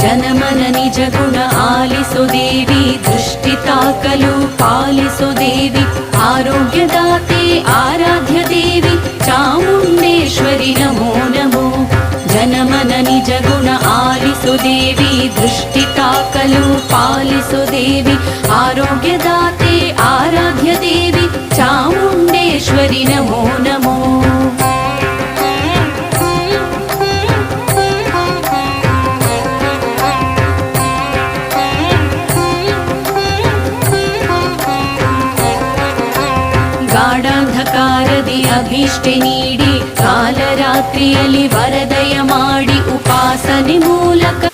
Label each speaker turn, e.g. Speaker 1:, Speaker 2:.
Speaker 1: ಜನಮನ ನಿಜ ಗುಣ ಆಲಿಸು ದೇವಿ, ದೃಷ್ಟಿ ತಾಕಲು ಪಾಲಿಸು ದೇವಿ, ಆರೋಗ್ಯದಾತೆ ಆರಾಧ್ಯ ದೇವಿ ಚಾಮುಂಡೇಶ್ವರಿ ನಮೋ ನಮೋ. ಜನಮನ ನಿಜ ಗುಣ ಆಲಿಸು ದೇವಿ, ದೃಷ್ಟಿ ತಾಕಲು ಪಾಲಿಸು ದೇವಿ, ಆರೋಗ್ಯದಾತೆ ಆರಾಧ್ಯ ದೇವಿ ಚಾಮುಂಡೇಶ್ವರಿ ನಮೋ ನಮೋ. ಗಾಢಾಂಧಕಾರದಿ ಅಭೀಷ್ಟೆ ನೀಡಿ ಕಾಲರಾತ್ರಿಯಲ್ಲಿ ವರದಯ ಮಾಡಿ ಉಪಾಸನೆ ಮೂಲಕ